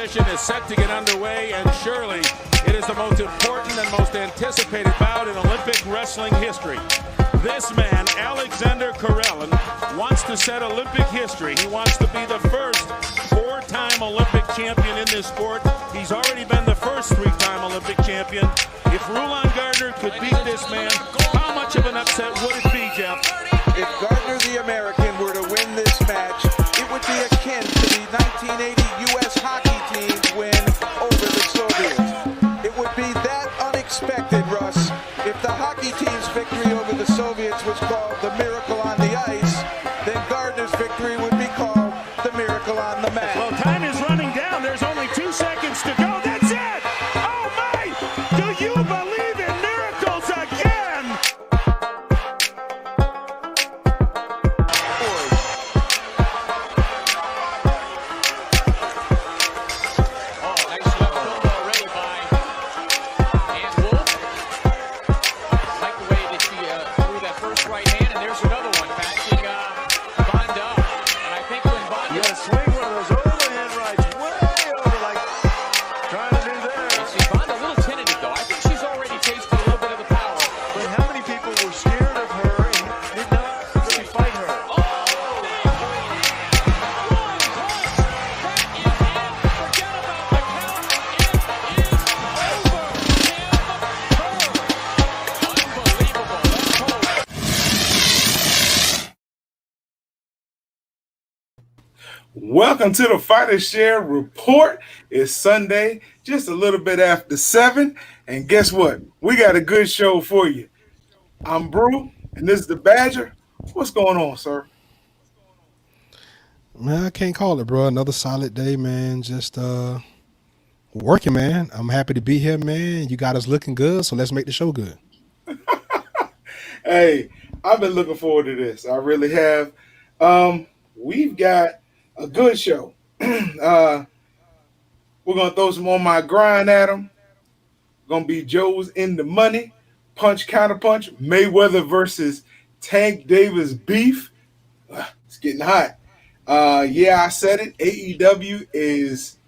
competition is set to get underway, and surely it is the most important and most anticipated bout in Olympic wrestling history. This man, Alexander Karelin, wants to set Olympic history. He wants to be the first four-time Olympic champion in this sport. He's already been the first three-time Olympic champion. If Rulon Gardner could beat this man, how much of an upset would it be, Jeff? If Gardner the American were to win this match, it would be akin to the 1980 U.S. hockey team's win over the Soviets. It would be that unexpected, Russ. If the hockey team's victory over the Soviets was called the miracle on the ice, then Gardner's victory would be called the miracle on the mat. Well, time is running down. There's only 2 seconds to go. That's it! Oh, my! Do you believe in miracles again? Oh, nice left hook already by Ann Wolf. Like the way that she threw that first right hand, and there's another one passing Vonda. And I think when Vonda... Yeah, swing one of those overhand rights way over, like trying to do there. You see Vonda a little tentative, though. I think she's already tasted a little bit of the power. But how many people were scared of her and did not really fight her? Oh, big right hand. One punch. That is it. Forget about the count. It is over. Unbelievable. Let's hope. Welcome to the Fighter Share Report. It's Sunday, just a little bit after 7, and guess what? We got a good show for you. I'm Brew, and this is the Badger. What's going on, sir? Man, I can't call it, bro. Another solid day, man. Just working, man. I'm happy to be here, man. You got us looking good, so let's make the show good. Hey, I've been looking forward to this. I really have. We've got a good show. We're going to throw some on my grind at him. Going to be Joe's in the money. Punch, counter punch. Mayweather versus Tank Davis beef. It's getting hot. Yeah, I said it. AEW is,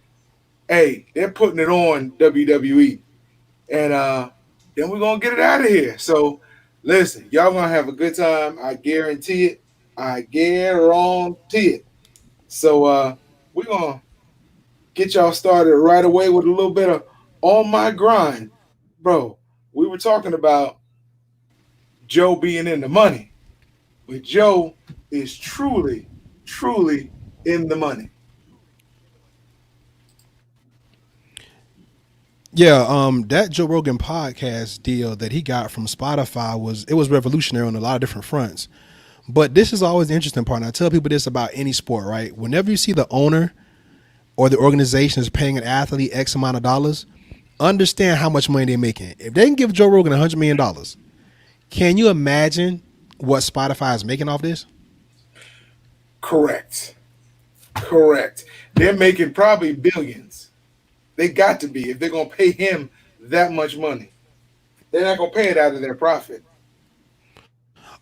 hey, they're putting it on WWE. And then we're going to get it out of here. So, listen, y'all going to have a good time. I guarantee it. I guarantee it. So, we're going to get y'all started right away with a little bit of On My Grind. Bro, we were talking about Joe being in the money. But Joe is truly, truly in the money. Yeah, that Joe Rogan podcast deal that he got from Spotify was revolutionary on a lot of different fronts. But this is always the interesting part. And I tell people this about any sport, right? Whenever you see the owner or the organization is paying an athlete X amount of dollars, understand how much money they're making. If they can give Joe Rogan $100 million, can you imagine what Spotify is making off this? Correct. They're making probably billions. They got to be if they're going to pay him that much money. They're not going to pay it out of their profit.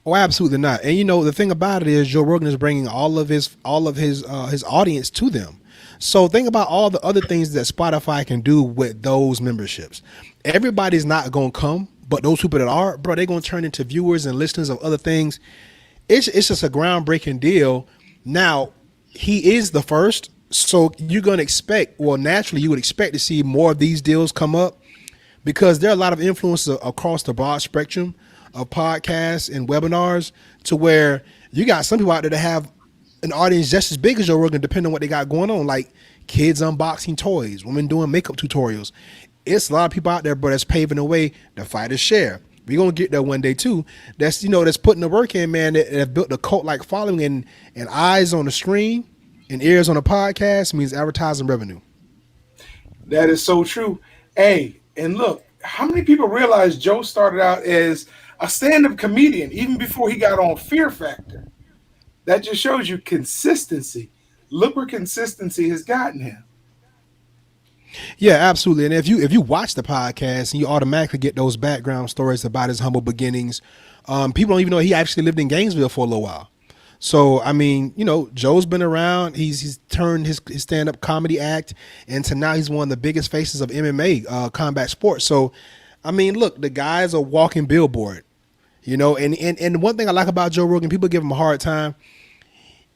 Oh, absolutely not. And you know the thing about it is Joe Rogan is bringing all of his audience to them. So think about all the other things that Spotify can do with those memberships. Everybody's not going to come, but those people that are, bro, they're going to turn into viewers and listeners of other things. It's just a groundbreaking deal. Now, he is the first, so you're going to expect, well, naturally, you would expect to see more of these deals come up because there are a lot of influencers across the broad spectrum of podcasts and webinars to where you got some people out there that have an audience just as big as Joe Rogan, depending on what they got going on, like kids unboxing toys, women doing makeup tutorials. It's a lot of people out there, bro, that's paving the way to Fighter Share. We're going to get there one day too. That's, that's putting the work in, man, that have built a cult-like following and eyes on the screen and ears on a podcast means advertising revenue. That is so true. Hey, and look, how many people realize Joe started out as a stand-up comedian even before he got on Fear Factor? That just shows you consistency. Look where consistency has gotten him. Yeah, absolutely. And if you watch the podcast and you automatically get those background stories about his humble beginnings, people don't even know he actually lived in Gainesville for a little while. So I mean, Joe's been around. He's turned his stand up comedy act into now he's one of the biggest faces of MMA, combat sports. So I mean, look, the guy's a walking billboard. And one thing I like about Joe Rogan, people give him a hard time.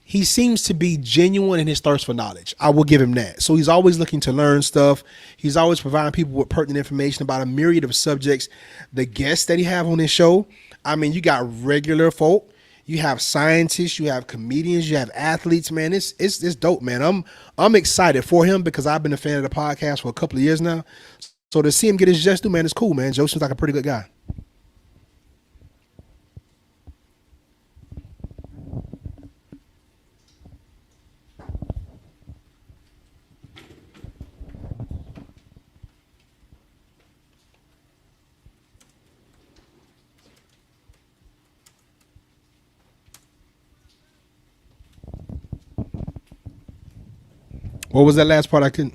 He seems to be genuine in his thirst for knowledge. I will give him that. So he's always looking to learn stuff. He's always providing people with pertinent information about a myriad of subjects. The guests that he have on his show, I mean, you got regular folk, you have scientists, you have comedians, you have athletes. Man, it's dope, man. I'm excited for him because I've been a fan of the podcast for a couple of years now. So to see him get his just due, man, it's cool, man. Joe seems like a pretty good guy. What was that last part? I couldn't.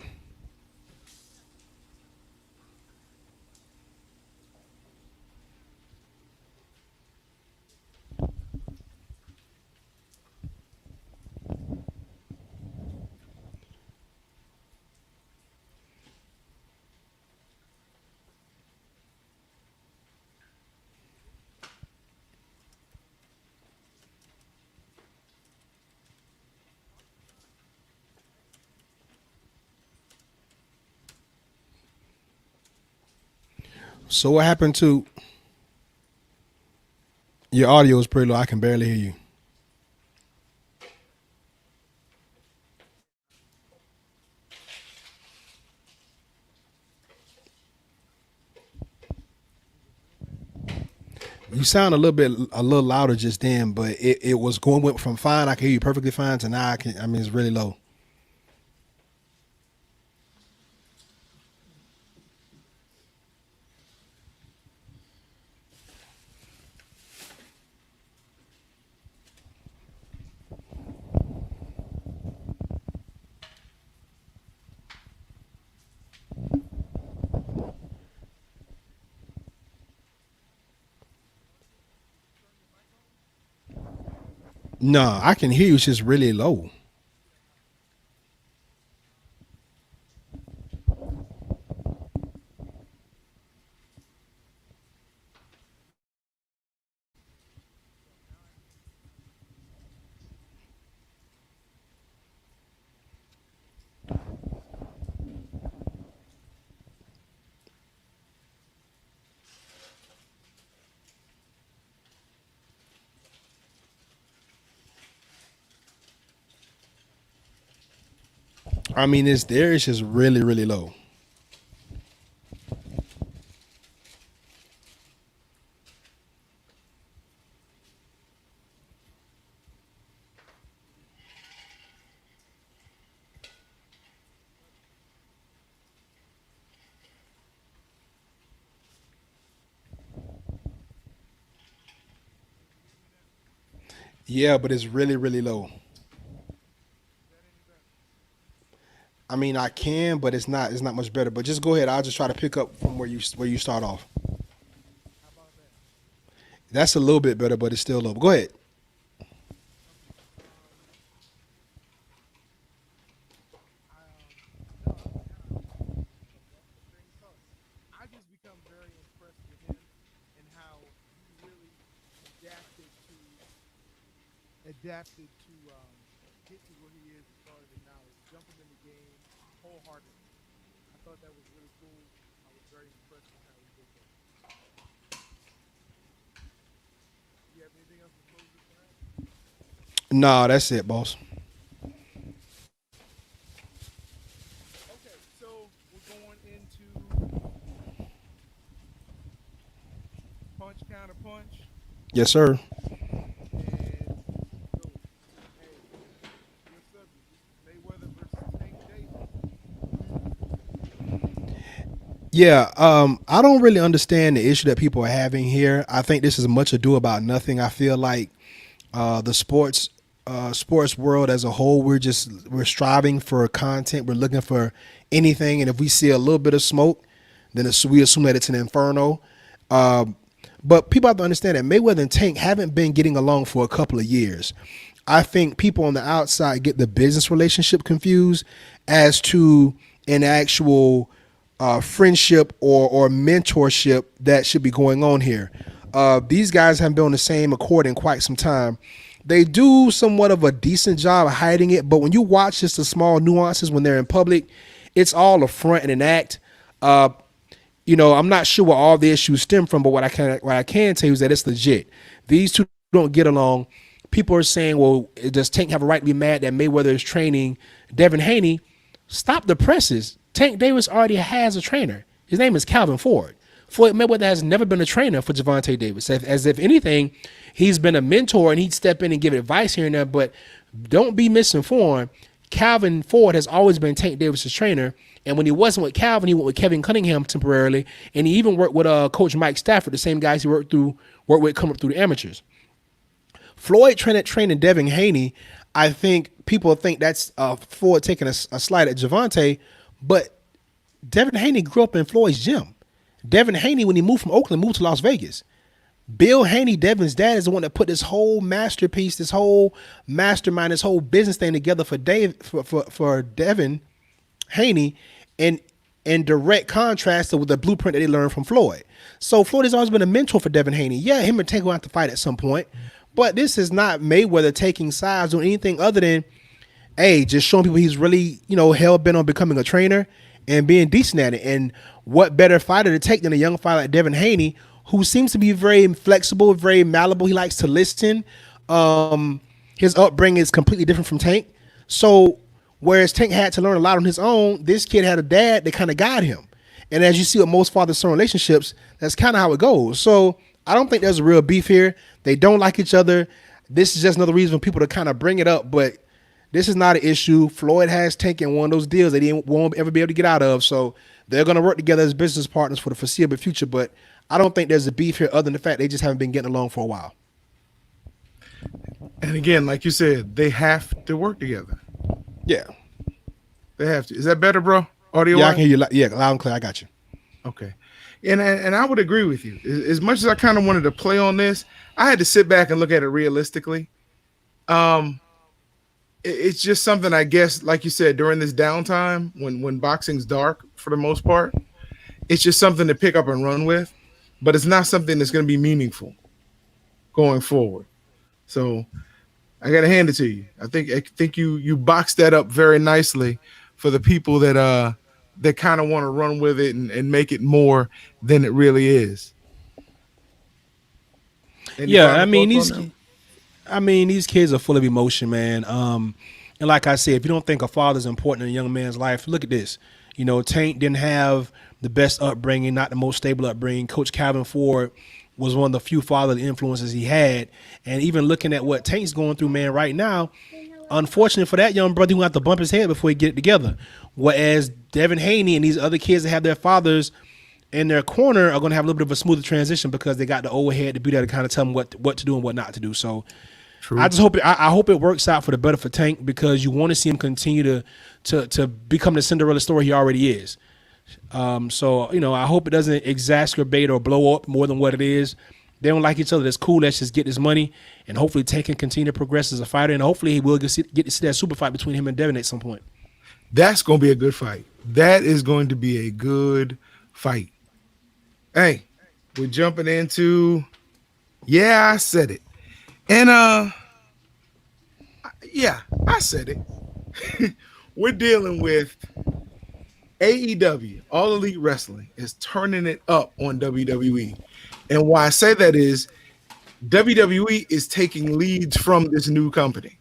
So what happened to your audio is pretty low. I can barely hear you. You sound a little louder just then, but it was going went from fine. I can hear you perfectly fine to now I mean, it's really low. No, I can hear you. It's just really low. I mean, it's there. It's just really, really low. Yeah, but it's really, really low. I mean, I can, but it's not much better. But just go ahead. I'll just try to pick up from where you start off. That's a little bit better, but it's still low. Go ahead. I just become very impressed with him and how he really adapted to get to where he is as far as the knowledge, jumping in the game wholeheartedly. I thought that was really cool. I was very impressed with how he did that. You have anything else to close this out? Nah, that's it, boss. Okay, so we're going into punch counter punch. Yes, sir. And so, hey, your subject, this is Mayweather versus Tank Davis. Yeah, I don't really understand the issue that people are having here. I think this is much ado about nothing. I feel like the sports world as a whole, we're striving for content. We're looking for anything, and if we see a little bit of smoke, then we assume that it's an inferno. But people have to understand that Mayweather and Tank haven't been getting along for a couple of years. I think people on the outside get the business relationship confused as to an actual friendship or mentorship that should be going on here. These guys haven't been on the same accord in quite some time. They do somewhat of a decent job of hiding it, but when you watch just the small nuances when they're in public, it's all a front and an act. I'm not sure where all the issues stem from, but what I can tell you is that it's legit. These two don't get along. People are saying, well, does Tank have a right to be mad that Mayweather is training Devin Haney? Stop the presses. Tank Davis already has a trainer. His name is Calvin Ford. Floyd Mayweather has never been a trainer for Gervonta Davis. As if anything, he's been a mentor and he'd step in and give advice here and there, but don't be misinformed. Calvin Ford has always been Tank Davis's trainer, and when he wasn't with Calvin, he went with Kevin Cunningham temporarily, and he even worked with Coach Mike Stafford, the same guys he worked with coming up through the amateurs. Floyd training Devin Haney, I think people think that's Floyd taking a slight at Gervonta, but Devin Haney grew up in Floyd's gym. Devin Haney, when he moved from Oakland, moved to Las Vegas. Bill Haney, Devin's dad, is the one that put this whole masterpiece, this whole mastermind, this whole business thing together for Devin Haney, in direct contrast to the blueprint that they learned from Floyd. So Floyd has always been a mentor for Devin Haney. Yeah, him and Tank will have to fight at some point, but this is not Mayweather taking sides or anything other than, hey, just showing people he's really, hell bent on becoming a trainer and being decent at it. And what better fighter to take than a young fighter like Devin Haney, who seems to be very flexible, very malleable. He likes to listen. His upbringing is completely different from Tank. So whereas Tank had to learn a lot on his own, this kid had a dad that kind of guided him. And as you see with most father-son relationships, that's kind of how it goes. So I don't think there's a real beef here. They don't like each other. This is just another reason for people to kind of bring it up, but this is not an issue. Floyd has Tank in one of those deals that he won't ever be able to get out of. So they're going to work together as business partners for the foreseeable future, but I don't think there's a beef here other than the fact they just haven't been getting along for a while. And again, like you said, they have to work together. Yeah. They have to. Is that better, bro? Audio? Yeah, I can hear you. Yeah, loud and clear. I got you. Okay. And I would agree with you. As much as I kind of wanted to play on this, I had to sit back and look at it realistically. It's just something, I guess, like you said, during this downtime when boxing's dark for the most part, it's just something to pick up and run with, but it's not something that's going to be meaningful going forward. So I got to hand it to you. I think you boxed that up very nicely for the people that kind of want to run with it and make it more than it really is. Yeah, I mean these kids are full of emotion, man. And like I said, if you don't think a father's important in a young man's life, look at this. Tank didn't have the best upbringing, not the most stable upbringing. Coach Calvin Ford was one of the few fatherly influences he had. And even looking at what Tank's going through, man, right now, unfortunate for that young brother, he will have to bump his head before he get it together. Whereas Devin Haney and these other kids that have their fathers in their corner are going to have a little bit of a smoother transition because they got the old head to be there to kind of tell them what to do and what not to do. So true. I just hope I hope it works out for the better for Tank, because you want to see him continue to become the Cinderella story he already is. So I hope it doesn't exacerbate or blow up more than what it is. They don't like each other. That's cool. Let's just get this money, and hopefully Tank can continue to progress as a fighter, and hopefully he will get to see that super fight between him and Devin at some point. That's going to be a good fight. That is going to be a good fight. Hey, we're jumping into, yeah, I said it. And yeah, I said it. We're dealing with AEW, All Elite Wrestling, is turning it up on WWE. And why I say that is WWE is taking leads from this new company.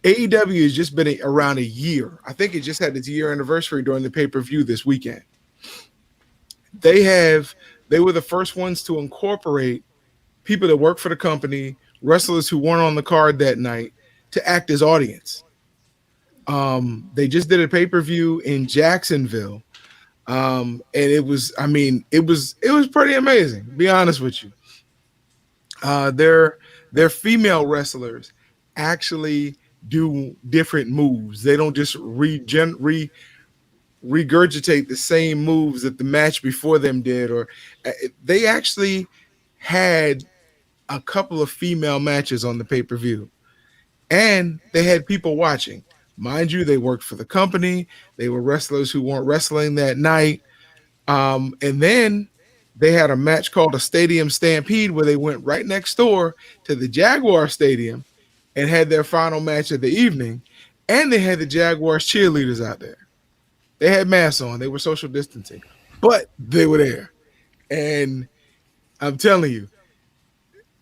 AEW has just been around a year. I think it just had its year anniversary during the pay-per-view this weekend. They were the first ones to incorporate people that work for the company, wrestlers who weren't on the card that night, to act as audience. They just did a pay-per-view in Jacksonville. And it was pretty amazing, to be honest with you. Their female wrestlers actually do different moves. They don't just regurgitate the same moves that the match before them did, or they actually had a couple of female matches on the pay-per-view. and they had people watching. Mind you, they worked for the company. They were wrestlers who weren't wrestling that night. And then they had a match called a Stadium Stampede where they went right next door to the Jaguar Stadium and had their final match of the evening. And they had the Jaguars cheerleaders out there. They had masks on. They were social distancing, but they were there. And I'm telling you,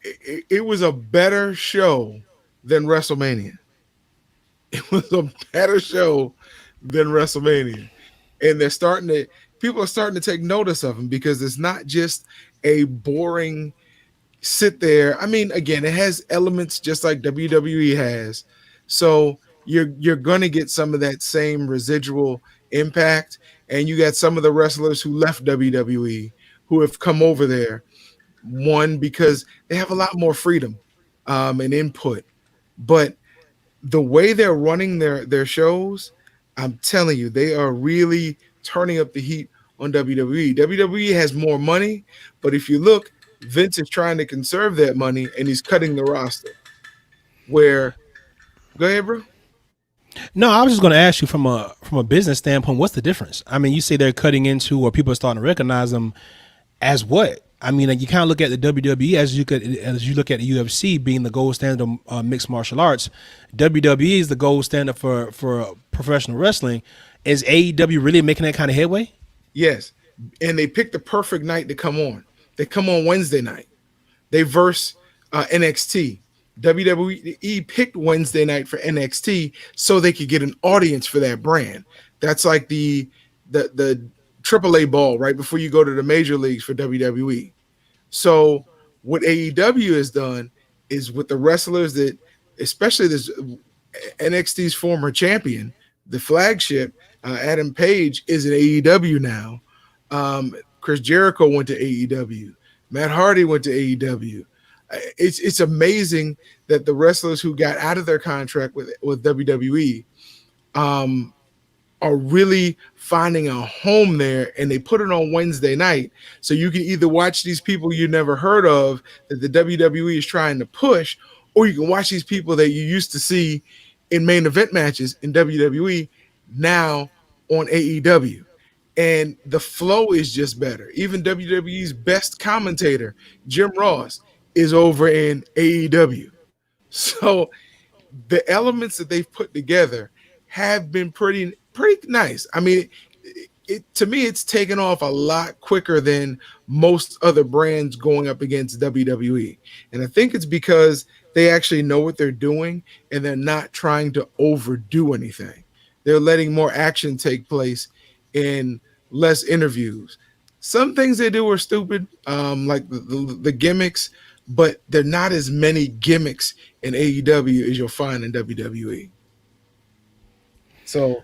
it was a better show than WrestleMania. It was a better show than WrestleMania. And people are starting to take notice of them because it's not just a boring sit there. I mean, again, it has elements just like WWE has. So you're gonna get some of that same residual impact. And you got some of the wrestlers who left WWE who have come over there. One, because they have a lot more freedom and input. But the way they're running their shows, I'm telling you, they are really turning up the heat on WWE. WWE has more money, but if you look, Vince is trying to conserve that money and he's cutting the roster. Where, go ahead, bro. No, I was just going to ask you from a business standpoint, what's the difference? I mean, you say they're cutting into, or people are starting to recognize them as what? I mean, like, you kind of look at the WWE as you look at the UFC being the gold standard of mixed martial arts. WWE is the gold standard for professional wrestling. Is AEW really making that kind of headway? Yes, and they picked the perfect night to come on. They come on Wednesday night. They verse NXT. WWE picked Wednesday night for NXT so they could get an audience for that brand. That's like the AAA ball right before you go to the major leagues for WWE. So what AEW has done is with the wrestlers that, especially this NXT's former champion, the flagship, Adam Page is in AEW now. Chris Jericho went to AEW. Matt Hardy went to AEW. It's amazing that the wrestlers who got out of their contract with WWE are really finding a home there, and they put it on Wednesday night. So you can either watch these people you never heard of that the WWE is trying to push, or you can watch these people that you used to see in main event matches in WWE now on AEW. And the flow is just better. Even WWE's best commentator, Jim Ross, is over in AEW. So the elements that they've put together have been pretty nice. I mean, to me, it's taken off a lot quicker than most other brands going up against WWE. And I think it's because they actually know what they're doing and they're not trying to overdo anything. They're letting more action take place in less interviews. Some things they do are stupid, like the gimmicks, but they're not as many gimmicks in AEW as you'll find in WWE. So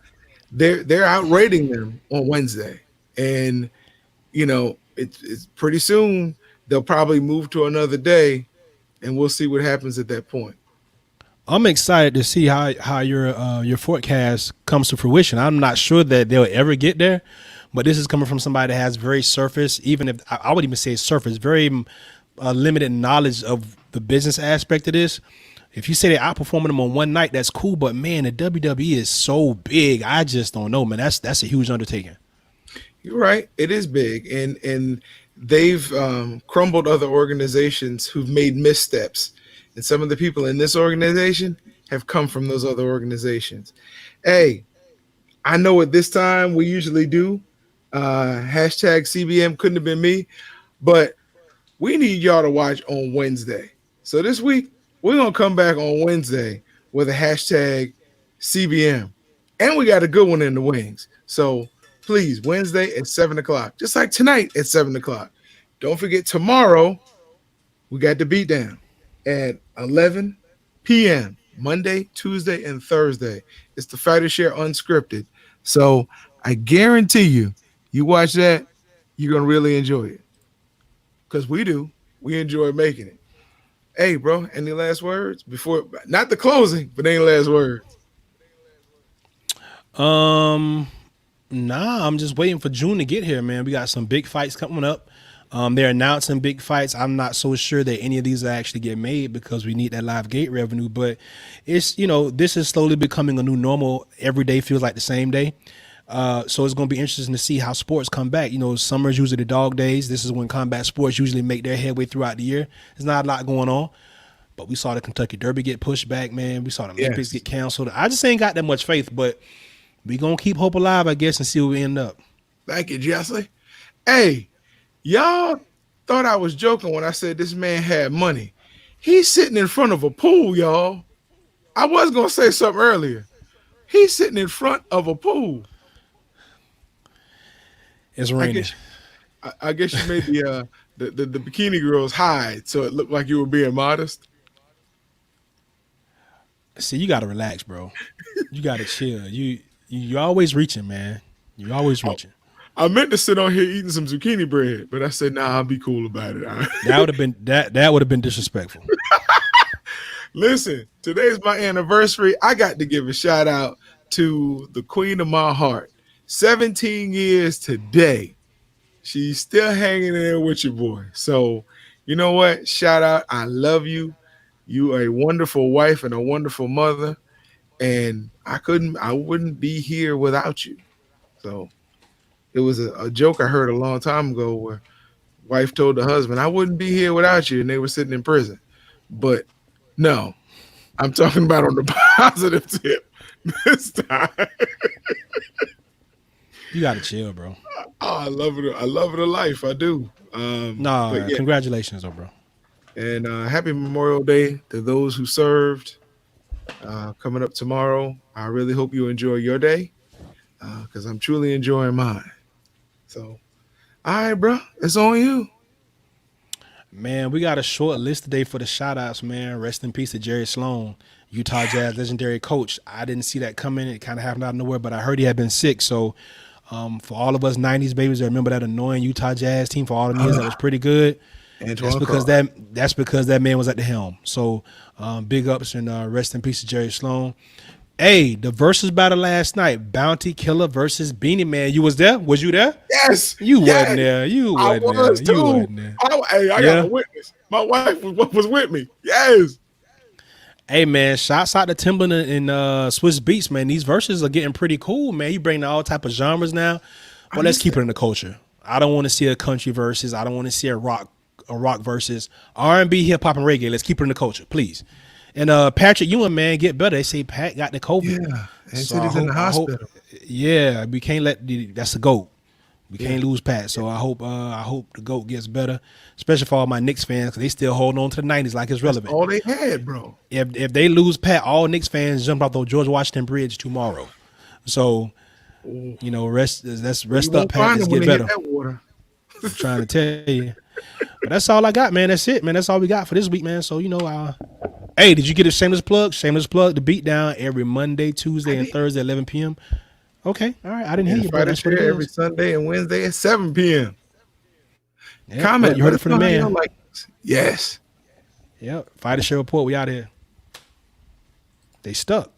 they're outrating them on Wednesday, and it's pretty soon they'll probably move to another day, and we'll see what happens at that point. I'm excited to see how your forecast comes to fruition. I'm not sure that they'll ever get there, but this is coming from somebody that has very surface, even if I would even say surface, very limited knowledge of the business aspect of this. If you say they're outperforming them on one night, that's cool. But man, the WWE is so big. I just don't know, man. That's a huge undertaking. You're right. It is big, and they've crumbled other organizations who've made missteps. And some of the people in this organization have come from those other organizations. Hey, I know at this time we usually do hashtag CBM couldn't have been me, but we need y'all to watch on Wednesday. So this week, we're going to come back on Wednesday with a hashtag CBM. And we got a good one in the wings. So please, Wednesday at 7 o'clock, just like tonight at 7 o'clock. Don't forget, tomorrow, we got the beatdown at 11 p.m., Monday, Tuesday, and Thursday. It's the Fighter Share Unscripted. So I guarantee you watch that, you're going to really enjoy it. Because we do. We enjoy making it. Hey, bro, any last words before, not the closing, but any last words? Nah, I'm just waiting for June to get here, man. We got some big fights coming up. They're announcing big fights. I'm not so sure that any of these will actually get made because we need that live gate revenue. But it's, this is slowly becoming a new normal. Every day feels like the same day. So it's going to be interesting to see how sports come back. Summer's usually the dog days. This is when combat sports usually make their headway throughout the year. There's not a lot going on. But we saw the Kentucky Derby get pushed back, man. We saw the Olympics get canceled. I just ain't got that much faith, but we going to keep hope alive, I guess, and see where we end up. Thank you, Jesse. Hey, y'all thought I was joking when I said this man had money. He's sitting in front of a pool, y'all. I was going to say something earlier. He's sitting in front of a pool. It's raining. I guess you made the bikini girls hide, so it looked like you were being modest. See, you got to relax, bro. You got to chill. You're always reaching, man. You're always reaching. I meant to sit on here eating some zucchini bread, but I said, nah, I'll be cool about it. That would have been that would have been disrespectful. Listen, today's my anniversary. I got to give a shout out to the queen of my heart. 17 years today. She's still hanging in there with your boy. So, you know what? Shout out. I love you. You are a wonderful wife and a wonderful mother. And I wouldn't be here without you. So it was a joke I heard a long time ago where wife told the husband, I wouldn't be here without you. And they were sitting in prison. But no, I'm talking about on the positive tip this time. You got to chill, bro. Oh, I love it. I love it a life. I do. Congratulations, though, bro. And happy Memorial Day to those who served. Coming up tomorrow. I really hope you enjoy your day because I'm truly enjoying mine. So, all right, bro. It's on you. Man, we got a short list today for the shout-outs, man. Rest in peace to Jerry Sloan, Utah Jazz legendary coach. I didn't see that coming. It kind of happened out of nowhere, but I heard he had been sick. So, for all of us 90s babies that remember that annoying Utah Jazz team for all the years, that was pretty good. That's because that man was at the helm. So big ups and rest in peace to Jerry Sloan. Hey, the versus battle last night, Bounty Killer versus Beanie Man. You was there? Was you there? Yes. You wasn't there. You wasn't there. Was too. You wasn't there. I got a witness. My wife was with me. Yes. Hey, man, shouts out to Timbaland and Swiss Beats, man. These verses are getting pretty cool, man. You bring all type of genres now. But let's keep it in the culture. I don't want to see a country versus. I don't want to see a rock versus. R&B, hip hop, and reggae. Let's keep it in the culture, please. And Patrick Ewing, man, get better. They say Pat got the COVID. Yeah, and so he's in the hospital. We can't that's the GOAT. We can't lose Pat. So I hope the GOAT gets better, especially for all my Knicks fans because they still holding on to the 90s like it's relevant. That's all they had, bro. If they lose Pat, all Knicks fans jump off the George Washington Bridge tomorrow. So, rest up, Pat. Let's get better. I'm trying to tell you. But that's all I got, man. That's it, man. That's all we got for this week, man. So, hey, did you get a shameless plug? Shameless plug, the Beatdown every Monday, Tuesday, and Thursday at 11 p.m. Okay, all right. I didn't hear you, bro. That's what it is. Every Sunday and Wednesday at 7 p.m. Yep. Comment. You heard it from the man. Yes. Yep. Fighter Show Report. We out here. They stuck.